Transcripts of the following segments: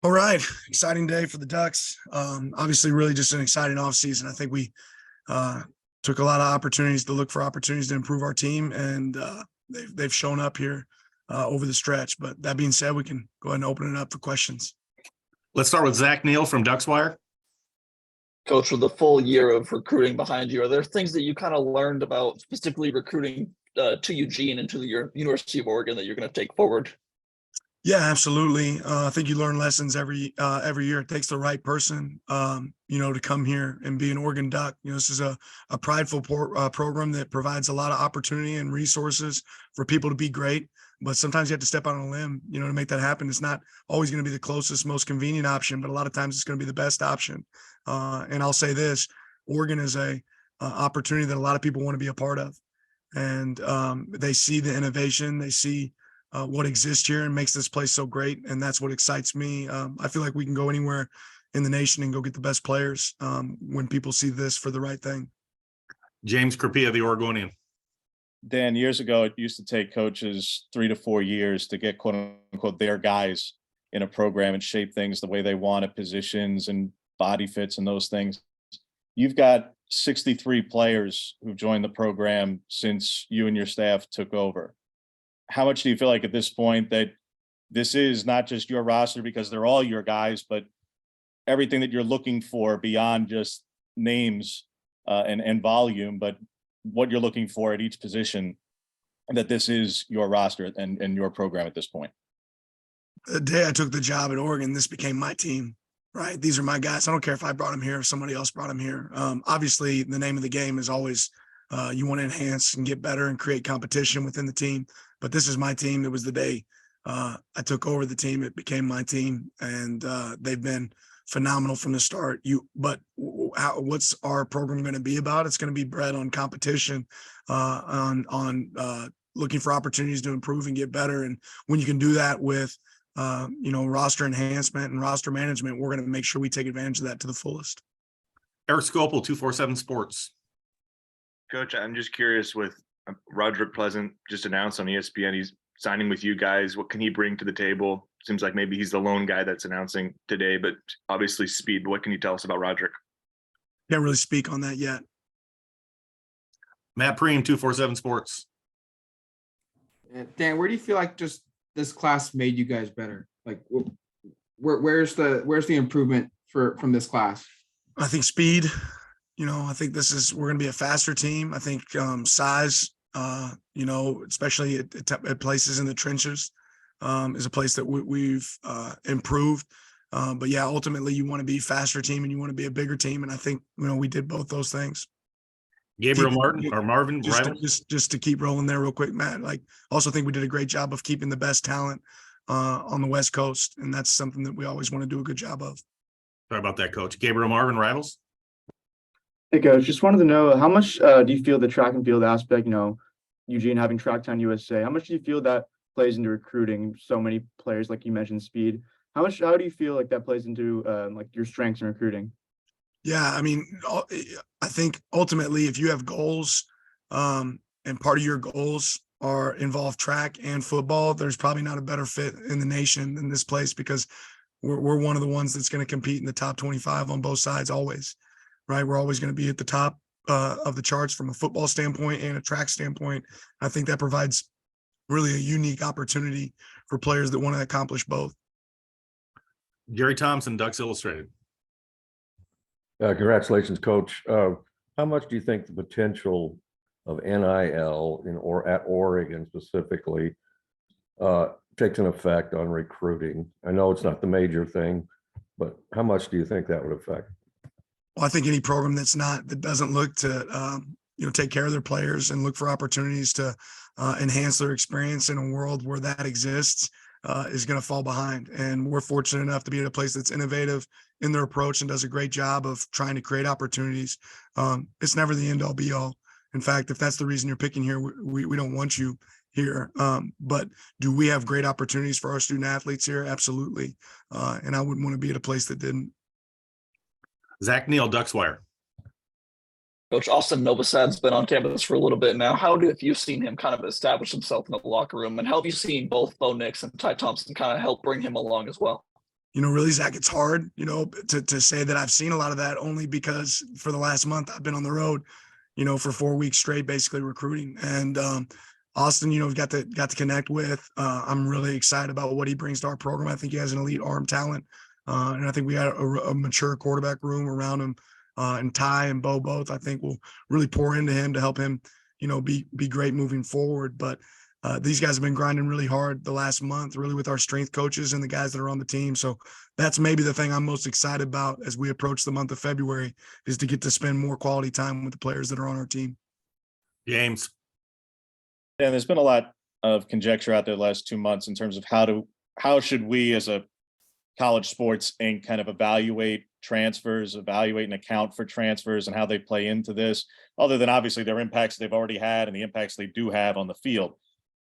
All right, exciting day for the Ducks. Obviously, really just an exciting offseason. I think we uh, took a lot of opportunities to look for opportunities to improve our team, and they've shown up here over the stretch. But that being said, we can go ahead and open it up for questions. Let's start with Zach Neal from Ducks Wire. Coach, with a full year of recruiting behind you, are there things that you kind of learned about specifically recruiting to Eugene and to the University of Oregon that you're going to take forward? Yeah, absolutely. I think you learn lessons every year. It takes the right person, to come here and be an Oregon Duck. This is a prideful program that provides a lot of opportunity and resources for people to be great. But sometimes you have to step out on a limb, to make that happen. It's not always going to be the closest, most convenient option, but a lot of times it's going to be the best option. And I'll say this: Oregon is a opportunity that a lot of people want to be a part of, and they see the innovation, they see what exists here and makes this place so great. And that's what excites me. I feel like we can go anywhere in the nation and go get the best players when people see this for the right thing. James Crapia, the Oregonian. Dan, years ago, it used to take coaches 3 to 4 years to get quote unquote their guys in a program and shape things the way they want at positions and body fits and those things. You've got 63 players who've joined the program since you and your staff took over. How much do you feel like at this point that this is not just your roster because they're all your guys, but everything that you're looking for beyond just names and volume, but what you're looking for at each position, and that this is your roster and your program at this point? The day I took the job at Oregon, this became my team, right? These are my guys. I don't care if I brought them here, if somebody else brought them here. Obviously, the name of the game is always you want to enhance and get better and create competition within the team. But this is my team. It was the day I took over the team. It became my team, and they've been phenomenal from the start. What's our program going to be about? It's going to be bred on competition, on looking for opportunities to improve and get better. And when you can do that with, roster enhancement and roster management, we're going to make sure we take advantage of that to the fullest. Eric Scopel, 247 Sports. Coach, I'm just curious with Roderick Pleasant just announced on ESPN he's signing with you guys. What can he bring to the table? Seems like maybe he's the lone guy that's announcing today, but obviously speed. What can you tell us about Roderick? Can't really speak on that yet. Matt Preem, 247 Sports. Dan, where do you feel like just this class made you guys better? Like, where's the improvement from this class? I think speed. I think we're going to be a faster team. I think size, especially at places in the trenches, is a place that we've improved. But yeah, ultimately you want to be a faster team and you want to be a bigger team. And I think, we did both those things. Gabriel Martin or Marvin, just to keep rolling there real quick, Matt. Also think we did a great job of keeping the best talent on the West Coast. And that's something that we always want to do a good job of. Sorry about that, Coach. Gabriel Marvin, Rivals. Hey, Coach, just wanted to know how much do you feel the track and field aspect, Eugene having Tracktown USA, how much do you feel that plays into recruiting so many players, like you mentioned, speed? How do you feel like that plays into your strengths in recruiting? Yeah, I think ultimately if you have goals and part of your goals involve track and football, there's probably not a better fit in the nation than this place, because we're one of the ones that's going to compete in the top 25 on both sides always. Right, we're always going to be at the top of the charts from a football standpoint and a track standpoint. I think that provides really a unique opportunity for players that want to accomplish both. Jerry Thompson, Ducks Illustrated. Congratulations, Coach. How much do you think the potential of NIL at Oregon specifically takes an effect on recruiting? I know it's not the major thing, but how much do you think that would affect? Well, I think any program that doesn't look to take care of their players and look for opportunities to enhance their experience in a world where that exists is going to fall behind. And we're fortunate enough to be at a place that's innovative in their approach and does a great job of trying to create opportunities. It's never the end all be all. In fact, if that's the reason you're picking here, we don't want you here. But do we have great opportunities for our student athletes here? Absolutely. And I wouldn't want to be at a place that didn't. Zach Neal, Ducks Wire. Coach, Austin Novosad's been on campus for a little bit now. How have you seen him kind of establish himself in the locker room? And how have you seen both Bo Nix and Ty Thompson kind of help bring him along as well? really, Zach, it's hard, to say that I've seen a lot of that, only because for the last month I've been on the road, for 4 weeks straight, basically recruiting. And Austin, got to connect with. I'm really excited about what he brings to our program. I think he has an elite arm talent, and I think we got a mature quarterback room around him. And Ty and Bo both, I think, will really pour into him to help him, be great moving forward. But these guys have been grinding really hard the last month, really, with our strength coaches and the guys that are on the team. So that's maybe the thing I'm most excited about as we approach the month of February, is to get to spend more quality time with the players that are on our team. James. And there's been a lot of conjecture out there the last 2 months in terms of how should we as a college sports Inc. kind of evaluate transfers, evaluate and account for transfers and how they play into this, other than obviously their impacts they've already had and the impacts they do have on the field.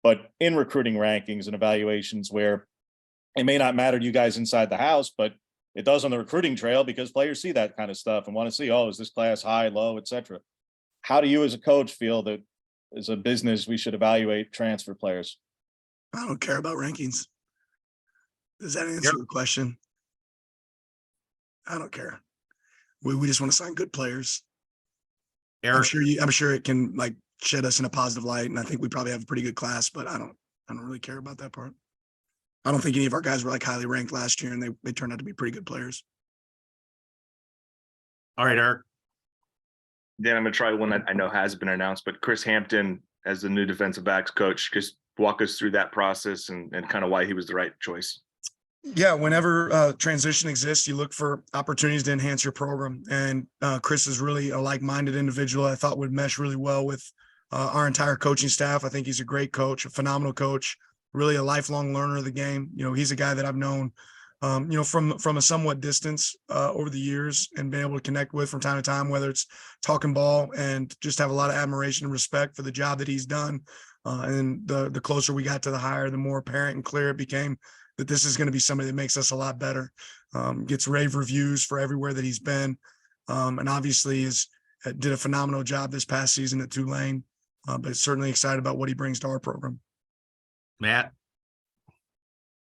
But in recruiting rankings and evaluations where it may not matter to you guys inside the house, but it does on the recruiting trail, because players see that kind of stuff and want to see, oh, is this class high, low, etc. How do you as a coach feel that as a business we should evaluate transfer players? I don't care about rankings. Does that answer your question? I don't care. We just want to sign good players. I'm sure it can shed us in a positive light, and I think we probably have a pretty good class, but I don't really care about that part. I don't think any of our guys were highly ranked last year, and they turned out to be pretty good players. All right, Eric. Dan, I'm going to try one that I know has been announced, but Chris Hampton as the new defensive backs coach, just walk us through that process and kind of why he was the right choice. Yeah, whenever transition exists, you look for opportunities to enhance your program. And Chris is really a like-minded individual I thought would mesh really well with our entire coaching staff. I think he's a great coach, a phenomenal coach, really a lifelong learner of the game. He's a guy that I've known, from a somewhat distance over the years, and been able to connect with from time to time, whether it's talking ball, and just have a lot of admiration and respect for the job that he's done. And the closer we got to the hire, the more apparent and clear it became that this is going to be somebody that makes us a lot better. Gets rave reviews for everywhere that he's been. And obviously did a phenomenal job this past season at Tulane, but certainly excited about what he brings to our program. Matt.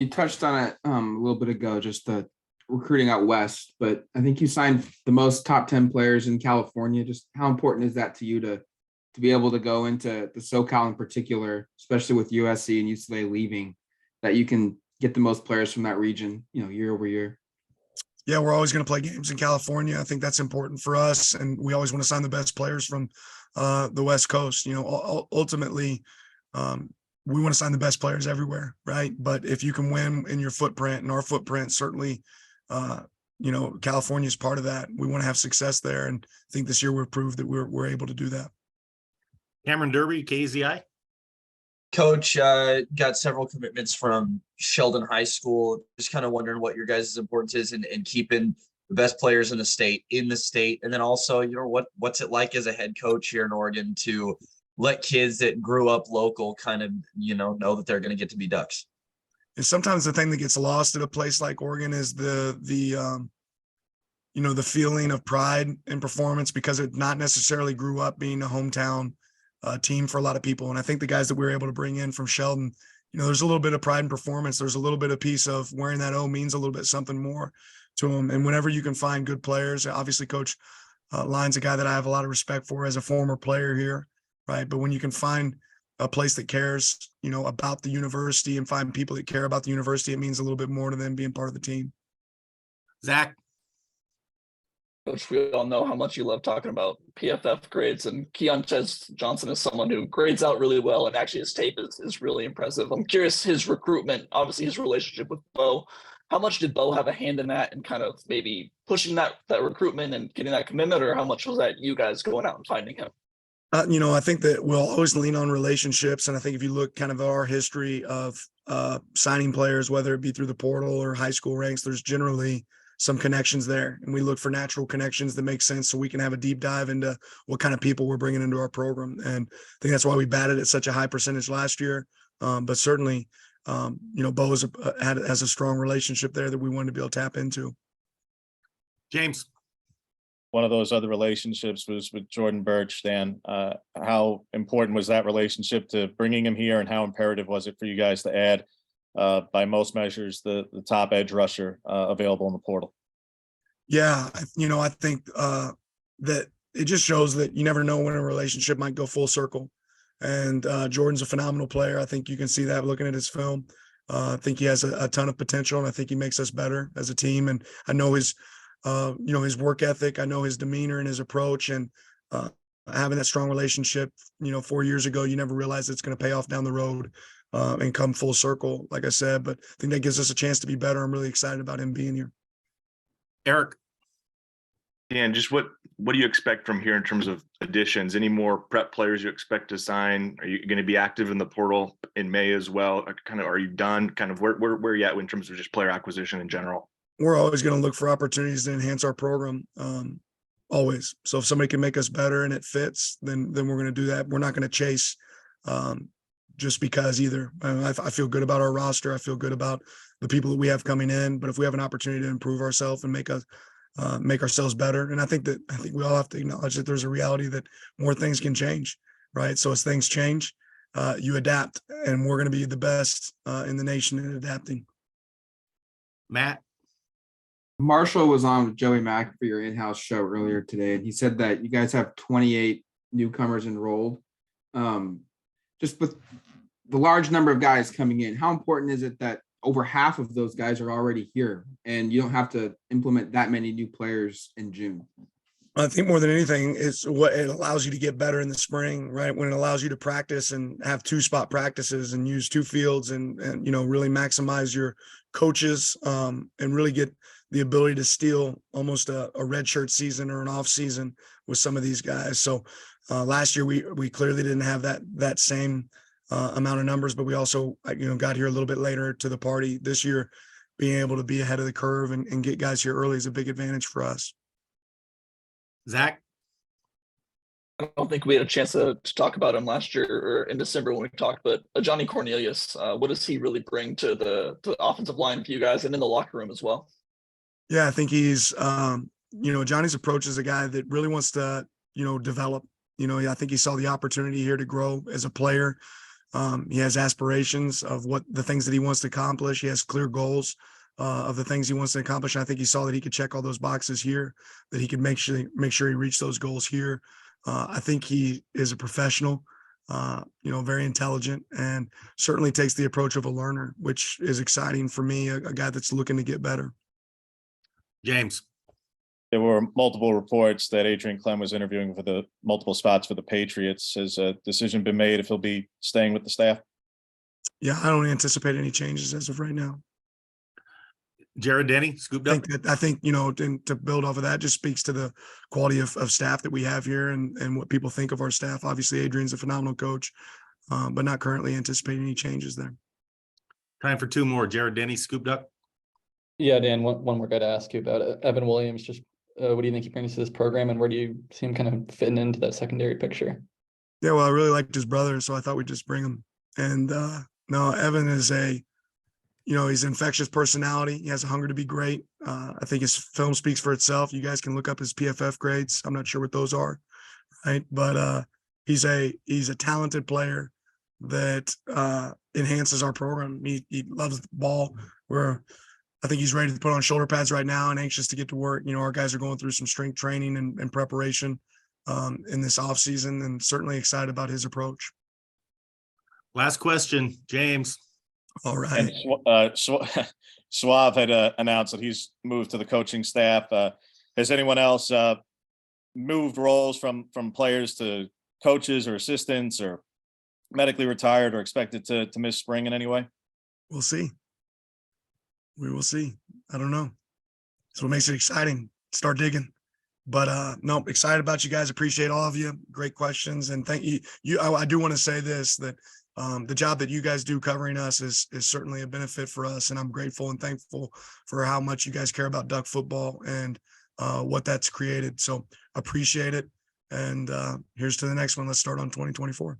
You touched on it a little bit ago, just the recruiting out west, but I think you signed the most top 10 players in California. Just how important is that to you to be able to go into the SoCal in particular, especially with USC and UCLA leaving, that you can get the most players from that region, year over year? Yeah, we're always going to play games in California. I think that's important for us, and we always want to sign the best players from the West Coast. Ultimately, we want to sign the best players everywhere, right? But if you can win in your footprint, and our footprint, certainly, California is part of that. We want to have success there, and I think this year we've proved that we're able to do that. Cameron Derby, KZI. Coach, got several commitments from Sheldon High School. Just kind of wondering what your guys' importance is in keeping the best players in the state, and then also, what's it like as a head coach here in Oregon to let kids that grew up local kind of, know that they're going to get to be Ducks? And sometimes the thing that gets lost at a place like Oregon is the feeling of pride and performance, because it not necessarily grew up being a hometown team for a lot of people. And I think the guys that we were able to bring in from Sheldon, there's a little bit of pride and performance. There's a little bit of piece of wearing that O means a little bit something more to them. And whenever you can find good players, obviously Coach Lyon's a guy that I have a lot of respect for as a former player here, right? But when you can find a place that cares, about the university, and find people that care about the university, it means a little bit more to them being part of the team. Zach. Coach, we all know how much you love talking about PFF grades, and Keon Johnson is someone who grades out really well, and actually his tape is really impressive. I'm curious, his recruitment, obviously his relationship with Bo, how much did Bo have a hand in that and kind of maybe pushing that recruitment and getting that commitment, or how much was that you guys going out and finding him? I think that we'll always lean on relationships. And I think if you look kind of at our history of signing players, whether it be through the portal or high school ranks, there's generally some connections there, and we look for natural connections that make sense so we can have a deep dive into what kind of people we're bringing into our program. And I think that's why we batted at such a high percentage last year. But certainly, Bo has a strong relationship there that we wanted to be able to tap into. James. One of those other relationships was with Jordan Birch, Dan. How important was that relationship to bringing him here, and how imperative was it for you guys to add by most measures, the top edge rusher available in the portal. Yeah, I think that it just shows that you never know when a relationship might go full circle. And Jordan's a phenomenal player. I think you can see that looking at his film. I think he has a ton of potential, and I think he makes us better as a team. And I know his, his work ethic. I know his demeanor and his approach, and having that strong relationship. 4 years ago, you never realized it's going to pay off down the road and come full circle, like I said. But I think that gives us a chance to be better. I'm really excited about him being here. Eric, Dan, just what do you expect from here in terms of additions? Any more prep players you expect to sign? Are you going to be active in the portal in May as well? Are you done? Where are you at in terms of just player acquisition in general? We're always going to look for opportunities to enhance our program. Always. So if somebody can make us better and it fits, then we're going to do that. We're not going to chase just because either. I feel good about our roster. I feel good about the people that we have coming in. But if we have an opportunity to improve ourselves and make ourselves better, and I think we all have to acknowledge that there's a reality that more things can change, right? So as things change, you adapt, and we're going to be the best in the nation in adapting. Matt, Marshall was on with Joey Mack for your in-house show earlier today, and he said that you guys have 28 newcomers enrolled. Just with the large number of guys coming in, how important is it that over half of those guys are already here and you don't have to implement that many new players in June? I think more than anything, it's what it allows you to get better in the spring, right? When it allows you to practice and have 2-spot practices and use 2 fields and really maximize your coaches and really get the ability to steal almost a redshirt season or an off season with some of these guys. So last year we clearly didn't have that same amount of numbers, but we also got here a little bit later to the party. This year, being able to be ahead of the curve and get guys here early is a big advantage for us. Zach, I don't think we had a chance to talk about him last year or in December when we talked, but Johnny Cornelius, what does he really bring to the offensive line for you guys and in the locker room as well? Yeah, I think he's, Johnny's approach is a guy that really wants to, develop. I think he saw the opportunity here to grow as a player. He has aspirations of what the things that he wants to accomplish. He has clear goals of the things he wants to accomplish. And I think he saw that he could check all those boxes here, that he could make sure he reached those goals here. I think he is a professional, very intelligent, and certainly takes the approach of a learner, which is exciting for me, a guy that's looking to get better. James, There were multiple reports that Adrian Clem was interviewing for the multiple spots for the Patriots. Has a decision been made if he'll be staying with the staff? Yeah, I don't anticipate any changes as of right now. Jared Denny, scooped up. I think, and to build off of that just speaks to the quality of staff that we have here and what people think of our staff. Obviously, Adrian's a phenomenal coach, but not currently anticipating any changes there. Time for 2 more. Jared Denny, scooped up. Yeah, Dan, one more guy to ask you about Evan Williams. Just what do you think he brings to this program, and where do you see him kind of fitting into that secondary picture? Yeah, well, I really liked his brother, so I thought we'd just bring him. And no, Evan is he's an infectious personality. He has a hunger to be great. I think his film speaks for itself. You guys can look up his PFF grades. I'm not sure what those are, right? But he's a talented player that enhances our program. He loves the ball. I think he's ready to put on shoulder pads right now and anxious to get to work. Our guys are going through some strength training and preparation in this offseason, and certainly excited about his approach. Last question, James. All right. And Suave had announced that he's moved to the coaching staff. Has anyone else moved roles from players to coaches or assistants or medically retired or expected to miss spring in any way? We'll see. We will see. I don't know. So it makes it exciting. Start digging. But no, excited about you guys. Appreciate all of you. Great questions. And thank you. I do want to say this, that the job that you guys do covering us is certainly a benefit for us. And I'm grateful and thankful for how much you guys care about Duck football and what that's created. So appreciate it. And here's to the next one. Let's start on 2024.